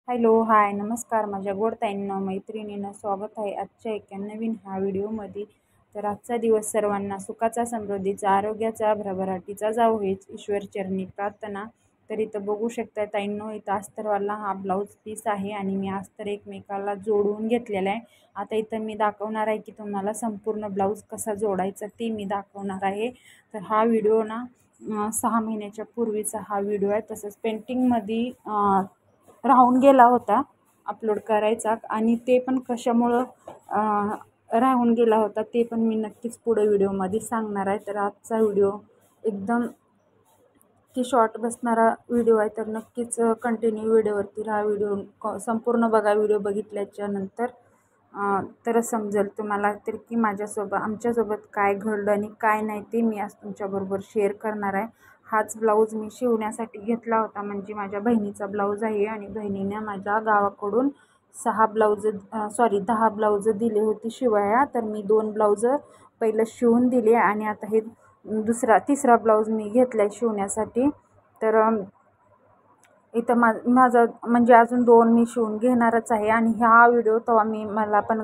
Hello, हाय, नमस्कार माझ्या गोड ताईंनो, मैत्रिणींनो, स्वागत आहे आजच्या एका नवीन व्हिडिओमध्ये. तर आजचा दिवस सर्वांना सुखाचा, समृद्धीचा, आरोग्याचा, भरभराटीचा जावो हीच ईश्वरचरणी प्रार्थना. तर इथं बघू शकता ताईंनो, इथं अस्तरवाला हा ब्लाऊज पीस आहे आणि मी अस्तर एकमेकाला जोडून घेतलेला आहे. आता इथं मी दाखवणार आहे की तुम्हाला संपूर्ण ब्लाऊज कसा जोडायचा ते मी दाखवणार आहे. तर हा व्हिडिओ ना 6 महिन्याच्या पूर्वीचा हा व्हिडिओ आहे. तसंच पेंटिंगमध्ये राहून गेला होता अपलोड करायचा आणि ते पण कशामुळं राहून गेला होता ते पण मी नक्कीच पुढे व्हिडिओमध्ये सांगणार आहे. तर आजचा व्हिडिओ एकदम की शॉर्ट बसणारा व्हिडिओ आहे, तर नक्कीच कंटिन्यू व्हिडिओवरती राहा. व्हिडिओ संपूर्ण बघा. व्हिडिओ बघितल्याच्या नंतर तरच समजेल तुम्हाला तर की आमच्यासोबत काय घडलं आणि काय नाही ते मी आज तुमच्याबरोबर शेअर करणार आहे. हाच ब्लाऊज मी शिवण्यासाठी घेतला होता, म्हणजे माझ्या बहिणीचा ब्लाऊज आहे आणि बहिणीने माझ्या गावाकडून 10 ब्लाऊज दिली होती शिवाया. तर मी 2 ब्लाऊज पहिलं शिवून दिले आणि आता हे तिसरा ब्लाऊज मी घेतला आहे शिवण्यासाठी. तर इथं माझं म्हणजे अजून 2 मी शिवून घेणारच आहे. आणि हा व्हिडिओ तेव्हा मला पण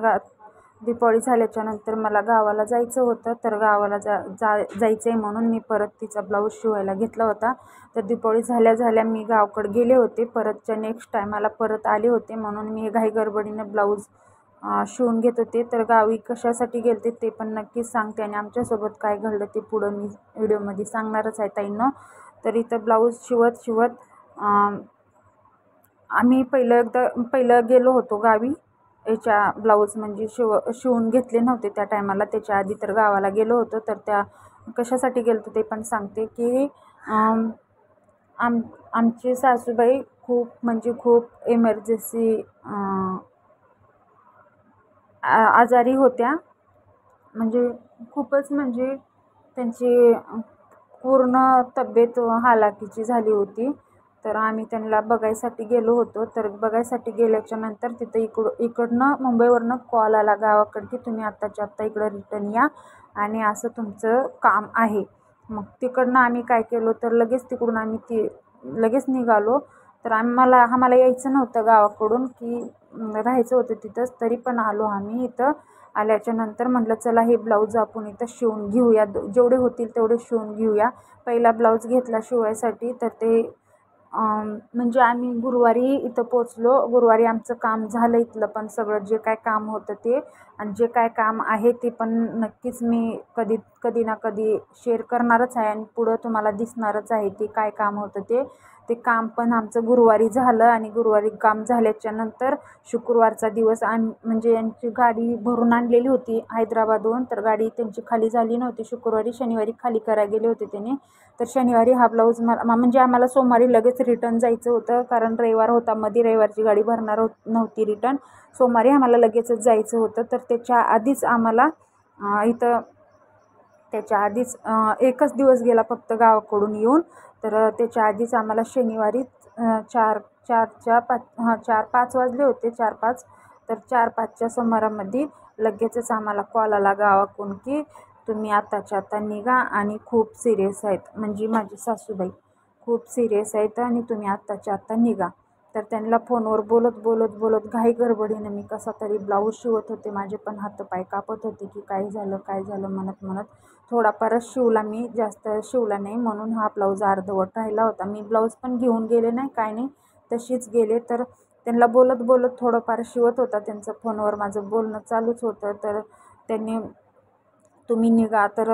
दीपावली झाल्याच्या नंतर मला गावाला जायचं होतं, तर गावाला जायचं आहे म्हणून मी परत तिचा ब्लाऊज शिवायला घेतला होता. तर दीपावली झाल्या मी गावाकडे गेले होते, परतच्या नेक्स्ट टायमाला परत आले होते, म्हणून मी घाई गडबडीनं ब्लाऊज शिवून घेत होते. तर गावी कशासाठी गेलते ते पण नक्कीच सांगते आणि आमच्यासोबत काय घडलं ते पुढं मी व्हिडिओमध्ये सांगणारच आहे ताईंनो. तर इथं ब्लाऊज शिवत आम्ही पहिलं गेलो होतो गावी. याच्या ब्लाऊज म्हणजे शिवून घेतले नव्हते त्या टायमाला, त्याच्या आधी तर गावाला गेलो होतो. तर त्या कशासाठी गेलो होतो ते पण सांगते की आमची सासूबाई खूप इमर्जन्सी आजारी होत्या, म्हणजे खूपच म्हणजे त्यांची पूर्ण तब्येत हालाकीची झाली होती. तर आम्ही त्यांना बघायसाठी गेलो होतो. तर बघायसाठी गेल्याच्या नंतर तिथं इकडनं मुंबईवरनं कॉल आला गावाकडे की तुम्ही आत्ताच्या आत्ता इकडं रिटर्न या आणि असं तुमचं काम आहे. मग तिकडनं आम्ही काय केलो, तर लगेच तिकडून आम्ही लगेच निघालो. तर आम्हाला यायचं नव्हतं गावाकडून, की राहायचं होतं तिथंच. तरी पण आलो आम्ही. इथं आल्याच्या नंतर म्हटलं चला हे ब्लाऊज आपण इथं शिवून घेऊया, जेवढे होतील तेवढे शिवून घेऊया. पहिला ब्लाऊज घेतला शिवायसाठी, तर ते म्हणजे आम्ही गुरुवारी इथं पोचलो. गुरुवारी आमचं काम झालं इथलं पण सगळं जे काय काम होतं ते, आणि जे काय काम आहे ते पण नक्कीच मी कधी ना कधी शेअर करणारच आहे आणि पुढं तुम्हाला दिसणारच आहे ते काय काम होतं ते काम पण आमचं गुरुवारी झालं. आणि गुरुवारी काम झाल्याच्या नंतर शुक्रवारचा दिवस म्हणजे यांची गाडी भरून आणलेली होती हैदराबादहून, तर गाडी त्यांची खाली झाली नव्हती शुक्रवारी, शनिवारी खाली करायला गेले होते त्याने. तर शनिवारी हा ब्लाऊज म्हणजे आम्हाला सोमवारी लगेच रिटर्न जायचं होतं, कारण रविवार होता, मध्ये रविवारची गाडी भरणार नव्हती रिटर्न. सोमवारी आम्हाला लगेचच जायचं होतं. तर त्याच्या आधीच आम्हाला त्याच्या आधीच एकच दिवस गेला फक्त गावाकडून येऊन. तर त्याच्या आधीच आम्हाला शनिवारी 4-5 वाजले होते, 4-5. तर 4-5च्या सुमारामध्ये लगेचच आम्हाला कॉल आला गावाकडून की तुम्ही आत्ताच्या आता निघा आणि खूप सिरियस आहेत, म्हणजे माझी सासूबाई खूप सिरियस आहेत आणि तुम्ही आत्ताच्या आत्ता निघा. तर त्यांना फोनवर बोलत घाई गडबडीनं मी कसा तरी ब्लाऊज शिवत होते. माझे पण हातपाय कापत होते की काय झालं म्हणत थोडाफारच शिवला मी, जास्त शिवला नाही, म्हणून हा ब्लाऊज अर्धवट राहिला होता. मी ब्लाऊज पण घेऊन गेले नाही, काय नाही, तशीच गेले. तर त्यांना बोलत थोडंफार शिवत होता. त्यांचं फोनवर माझं बोलणं चालूच होतं. तर त्यांनी तुम्ही निघा, तर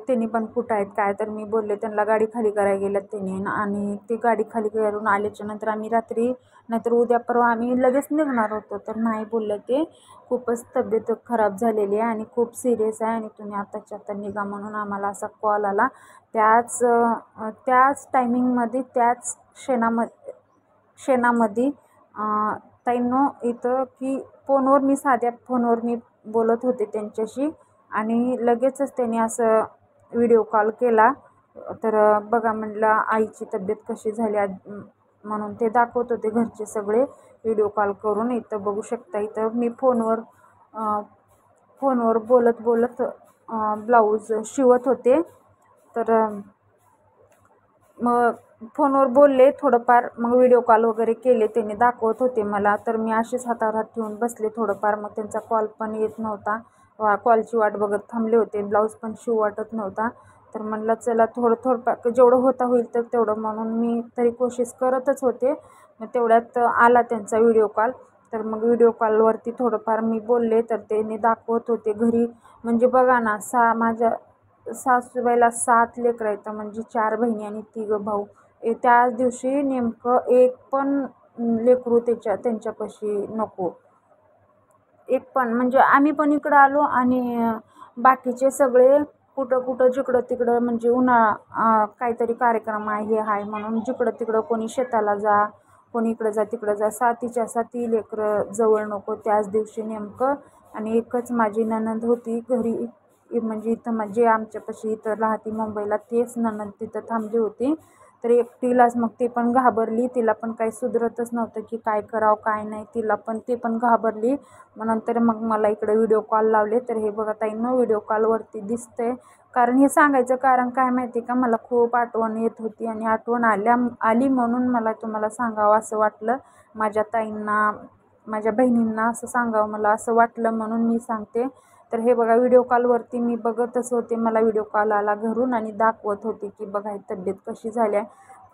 त्यांनी पण कुठं आहेत काय, तर मी बोलले त्यांना गाडी खाली करायला गेल्यात त्यांनी, आणि ती गाडी खाली करून आल्याच्या नंतर आम्ही रात्री नाहीतर उद्या परवा आम्ही लगेच निघणार होतो. तर नाही बोललं, ते खूपच तब्येत खराब झालेली आहे आणि खूप सिरियस आहे आणि तुम्ही आत्ताच्या आता निघा, म्हणून आम्हाला असा कॉल आला. त्याच टायमिंगमध्ये त्याच क्षणामध्ये ताईंनो इथं की साध्या फोनवर मी बोलत होते त्यांच्याशी आणि लगेचच त्यांनी असं व्हिडिओ कॉल केला. तर बघा म्हटलं आईची तब्येत कशी झाली म्हणून ते दाखवत होते घरचे सगळे व्हिडिओ कॉल करून. इथं बघू शकता, इथं मी फोनवर बोलत ब्लाऊज शिवत होते. तर मग फोनवर बोलले थोडंफार, मग व्हिडिओ कॉल वगैरे केले, त्यांनी दाखवत होते मला. तर मी असेच हातावर हात ठेवून बसले थोडंफार. मग त्यांचा कॉल पण येत नव्हता, कॉलची वाट बघत थांबले होते. ब्लाऊज पण शिव वाटत नव्हता. तर म्हणलं चला थोडं जेवढं होता होईल तर तेवढं, म्हणून मी तरी कोशिश करतच होते. मग तेवढ्यात आला त्यांचा व्हिडिओ कॉल. तर मग व्हिडिओ कॉलवरती थोडंफार मी बोलले. तर त्यांनी दाखवत होते घरी, म्हणजे बघा ना, माझ्या सासूबाईला 7 लेकरं आहेत, म्हणजे 4 बहिणी आणि 3 भाऊ. त्याच दिवशी नेमकं एक पण लेकरू त्यांच्यापाशी नको, एक पण. म्हणजे आम्ही पण इकडं आलो आणि बाकीचे सगळे कुठं कुठं जिकडं तिकडं, म्हणजे उन्हाळा काहीतरी कार्यक्रम आहे हे आहे म्हणून जिकडं तिकडं, कोणी शेताला जा, कोणी इकडं जा तिकडं जा. 7च्या 7 लेकरं जवळ नको त्याच दिवशी नेमकं. आणि एकच माझी नणंद होती घरी, म्हणजे इथं म्हणजे आमच्यापाशी इथं राहती मुंबईला, तेच नणंद तिथं थांबली होती. तर एकटीलाच मग ती पण घाबरली, तिला पण काही सुधरतच नव्हतं की काय करावं काय नाही, तिला पण ती पण घाबरली. मग नंतर मग मला इकडे व्हिडिओ कॉल लावले. तर हे बघा ताईंनो, व्हिडिओ कॉलवरती दिसतंय. कारण हे सांगायचं कारण काय माहिती का, मला खूप आठवण येत होती आणि आठवण आली म्हणून मला तुम्हाला सांगावं असं वाटलं. माझ्या ताईंना, माझ्या बहिणींना असं सांगावं मला असं वाटलं, म्हणून मी सांगते. तर हे बघा, व्हिडिओ कॉलवरती मी बघतच होते, मला व्हिडिओ कॉल आला घरून आणि दाखवत होते की बघा ही तब्येत कशी झाली आहे.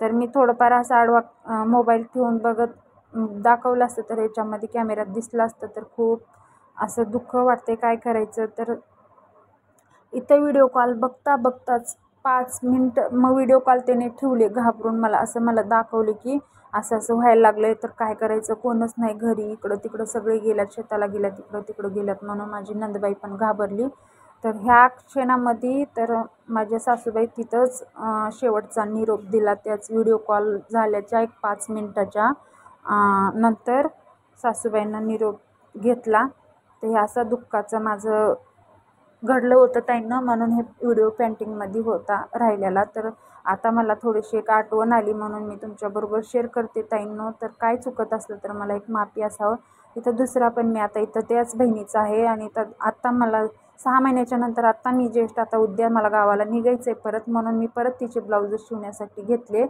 तर मी थोडंफार असं आडवा मोबाईल ठेवून बघत दाखवलं असतं तर याच्यामध्ये कॅमेऱ्यात दिसलं असतं तर खूप असं दुःख वाटते, काय करायचं. तर इथं व्हिडिओ कॉल बघताच 5 मिनटं मग व्हिडिओ कॉल त्याने ठेवले घाबरून. मला दाखवले की असं असं व्हायला लागलं तर काय करायचं, कोणच नाही घरी, इकडं तिकडं सगळे गेल्यात, शेताला गेल्यात, इकडं तिकडं गेल्यात म्हणून माझी नंदबाई पण घाबरली. तर ह्या क्षणामध्ये तर माझ्या सासूबाई तिथंच शेवटचा निरोप दिला. त्याच व्हिडिओ कॉल झाल्याच्या 1-5 मिनटाच्या नंतर सासूबाईंना निरोप घेतला. तर हे असं दुःखाचं माझं घडलं होतं ताईंना, म्हणून हे व्हिडिओ पेंटिंगमध्ये होता राहिलेला. तर आता मला थोडीशी एक आठवण आली म्हणून मी तुमच्याबरोबर शेअर करते ताईंनो. तर काय चुकत असलं तर मला एक माफी असावं. इथं दुसरा पण मी आता इथं त्याच बहिणीचा आहे आणि तर आत्ता मला 6 महिन्याच्या नंतर आत्ता मी ज्येष्ठ, आता उद्या मला गावाला निघायचं आहे परत, म्हणून मी परत तिचे ब्लाऊज शिवण्यासाठी घेतले.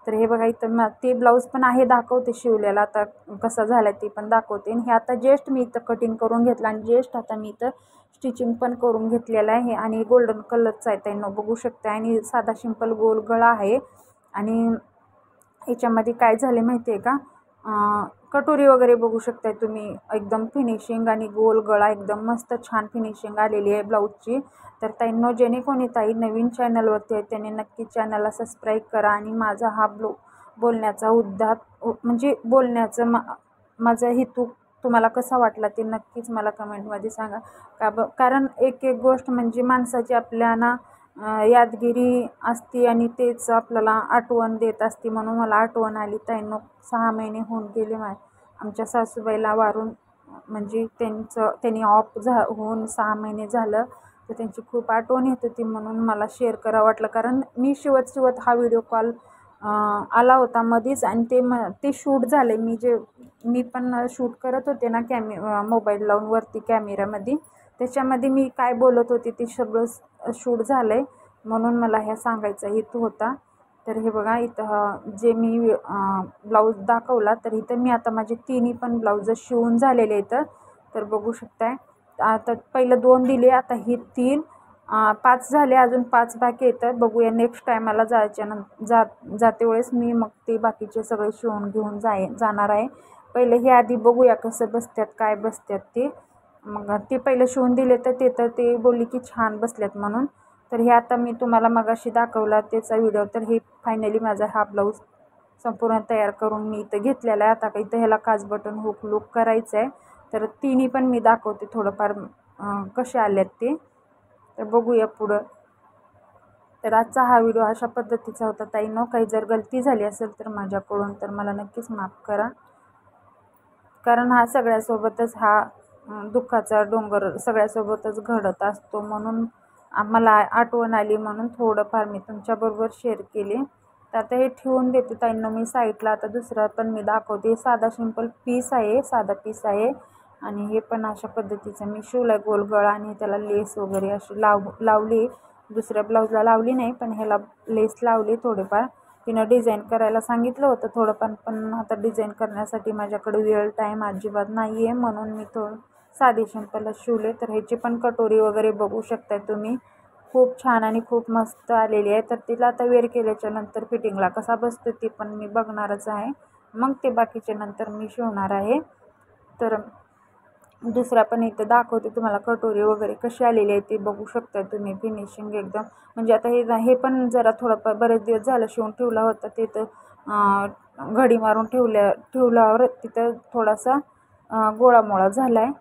तर हे बघा इथं ते ब्लाऊज पण आहे, दाखवते शिवलेला, आता कसा झाला ते पण दाखवते. आणि हे आता जस्ट मी इथं कटिंग करून घेतलं आणि जस्ट आता मी इथं स्टिचिंग पण करून घेतलेलं आहे. आणि गोल्डन कलरचा आहे त्यांना बघू शकता, आणि साधा सिंपल गोल गळा आहे. आणि याच्यामध्ये काय झाले माहिती आहे का, कटोरी वगैरे बघू शकताय तुम्ही, एकदम फिनिशिंग आणि गोल गळा, एकदम मस्त छान फिनिशिंग आलेली आहे ब्लाऊजची. तर ताईंनो, जेणे कोणी ताई नवीन चॅनलवरती आहे त्याने नक्की चॅनलला सबस्क्राईब करा. आणि माझा हा बोलण्याचा म्हणजे बोलण्याचं माझा हेतू तुम्हाला कसा वाटला ते नक्कीच मला कमेंटमध्ये सांगा. कारण एक एक गोष्ट म्हणजे माणसाची आपल्याला यादगिरी असते आणि तेच आपल्याला आठवण देत असते. म्हणून मला आठवण आली ताईंनो, 6 महिने होऊन गेले आमच्या सासूबाईला वारून, म्हणजे त्यांनी ऑफ होऊन 6 महिने झालं. तर त्यांची खूप आठवण येत होती म्हणून मला शेअर करावं वाटलं. कारण मी शिवत हा व्हिडिओ कॉल आला होता मध्येच, आणि ते शूट झाले. मी पण शूट करत होते ना मोबाईल लावून वरती कॅमेऱ्यामध्ये, त्याच्यामध्ये मी काय बोलत होते ते सगळं शूट झालं आहे, म्हणून मला ह्या सांगायचा हेतू होता. तर हे बघा इथं जे मी ब्लाऊज दाखवला, तर इथं मी आता माझे 3 पण ब्लाऊज शिवून झालेले आहेत. तर बघू शकताय, आता पहिलं 2 दिले, आता ही 3, 5 झाले, अजून 5 बाकी येतं. बघूया नेक्स्ट टायमाला जाते वेळेस मी मग ते बाकीचे सगळे शिवून घेऊन जाणार आहे. पहिले हे आधी बघूया कसं बसतात, काय बसतात ते. मग ते पहिलं शिवून दिले तर ते बोलली की छान बसल्यात म्हणून. तर हे आता मी तुम्हाला मगाशी दाखवला त्याचा व्हिडिओ. तर हे फायनली माझा हा ब्लाऊज संपूर्ण तयार करून मी इथं घेतलेला आहे. आता इथं ह्याला काज बटन हुक लूक करायचं आहे. तर 3 पण मी दाखवते थोडंफार कसे आल्यात ते. तर बघूया पुढं. तर आजचा हा व्हिडिओ अशा पद्धतीचा होता ताईंनो. काही जर गलती झाली असेल तर माझ्याकडून तर मला नक्कीच माफ करा. कारण हा सगळ्यासोबतच दुःखाचा डोंगर सगळ्यासोबतच घडत असतो, म्हणून मला आठवण आली म्हणून थोडंफार मी तुमच्याबरोबर शेअर केले. तर आता हे ठेवून देते ताईंनो मी साईडला. आता दुसरा पण मी दाखवते. साधा सिंपल पीस आहे, साधा पीस आहे. आणि हे पण अशा पद्धतीचं मी शिवलं आहे गोल गळा, आणि त्याला लेस वगैरे अशी लावली. दुसऱ्या ब्लाऊजला लावली नाही, पण ह्याला लेस लावली थोडेफार. तिनं डिझाईन करायला सांगितलं होतं थोडं, पण आता डिझाईन करण्यासाठी माझ्याकडे वेळ टाईम अजिबात नाही आहे, म्हणून मी थोडं साधी सिंपलच शिवले. तर ह्याची पण कटोरी वगैरे बघू शकताय तुम्ही, खूप छान आणि खूप मस्त आलेली आहे. तर तिला आता वेअर केल्याच्या नंतर फिटिंगला कसा बसतो ते पण मी बघणारच आहे, मग ते बाकीचे नंतर मी शिवणार आहे. तर दुसरा पण इथं दाखवते तुम्हाला कटोरी वगैरे कशी आलेली आहे ते बघू शकता तुम्ही. फिनिशिंग एकदम म्हणजे आता हे पण जरा थोडं बरेच दिवस झालं शिवून ठेवला होता, तिथं घडी मारून ठेवल्यावर तिथं थोडासा गोळामोळा झाला आहे.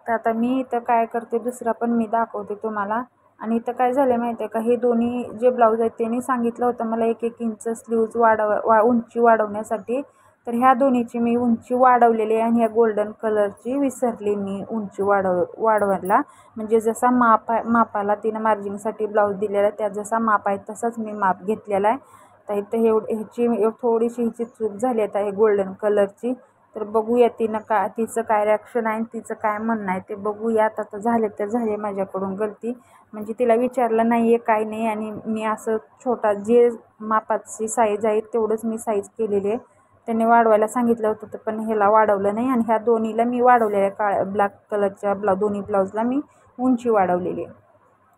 तर आता मी इथं काय करते, दुसरा पण मी दाखवते तुम्हाला. आणि इथं काय झालं माहिती आहे का, हे दोन्ही जे ब्लाऊज आहेत त्यांनी सांगितलं होतं मला 1-1 इंच स्लीव्ज उंची वाढवण्यासाठी. तर ह्या दोन्हीची मी उंची वाढवलेली आहे आणि ह्या गोल्डन कलरची विसरली मी उंची वाढवायला. म्हणजे जसा मापाला तिनं मार्जिंगसाठी ब्लाऊज दिलेला आहे, त्या जसा माप आहे तसाच मी माप घेतलेला आहे. तर इथं ह्याची थोडीशी हिची चूक झाली आहे हे गोल्डन कलरची. तर बघूया तिचं काय रिॲक्शन आहे, तिचं काय म्हणणं आहे ते बघूयात. आता झाले तर झाले माझ्याकडून गलती, म्हणजे तिला विचारलं नाही आहे काय नाही, आणि मी असं छोटा जे मापाची साईज आहे तेवढंच मी साईज केलेली आहे. त्यांनी वाढवायला सांगितलं होतं पण ह्याला वाढवलं नाही, आणि ह्या दोन्हीला मी वाढवलेल्या ब्लॅक कलरच्या दोन्ही ब्लाऊजला मी उंची वाढवलेली आहे.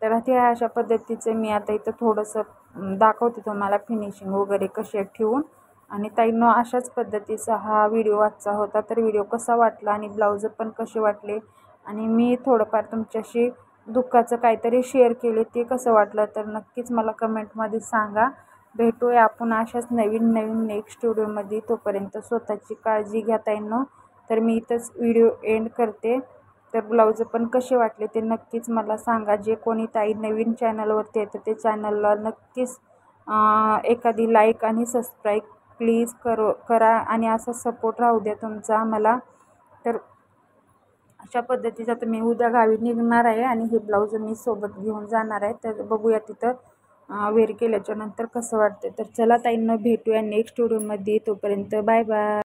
तर ते अशा पद्धतीचं मी आता इथं थोडंसं दाखवते तुम्हाला फिनिशिंग वगैरे कसे ठेवून. आणि ताईंनो अशाच पद्धतीचा हा व्हिडिओ आजचा होता. तर व्हिडिओ कसा वाटला आणि ब्लाऊज पण कसे वाटले, आणि मी थोडंफार तुमच्याशी दुःखाचं काहीतरी शेअर केले ते कसं वाटलं तर नक्कीच मला कमेंटमध्ये सांगा. भेटूया आपण अशाच नवीन नेक्स्ट व्हिडिओमध्ये. तोपर्यंत स्वतःची काळजी घ्या ताईंनो. तर मी इथंच व्हिडिओ एंड करते. तर ब्लाऊज पण कसे वाटले ते नक्कीच मला सांगा. जे कोणी ताई नवीन चॅनलवरती येतं ते चॅनलला नक्कीच एखादी लाईक आणि सबस्क्राईब प्लीज करा, आणि असा सपोर्ट राहू द्या तुमचा मला. तर अशा पद्धतीचा तर मी उद्या गावी निघणार आहे आणि हे ब्लाऊज मी सोबत घेऊन जाणार आहे. तर बघूया तिथं वेअर केल्याच्या नंतर कसं वाटतं. तर चला ताईंना भेटूया नेक्स्ट व्हिडिओमध्ये. तोपर्यंत बाय बाय.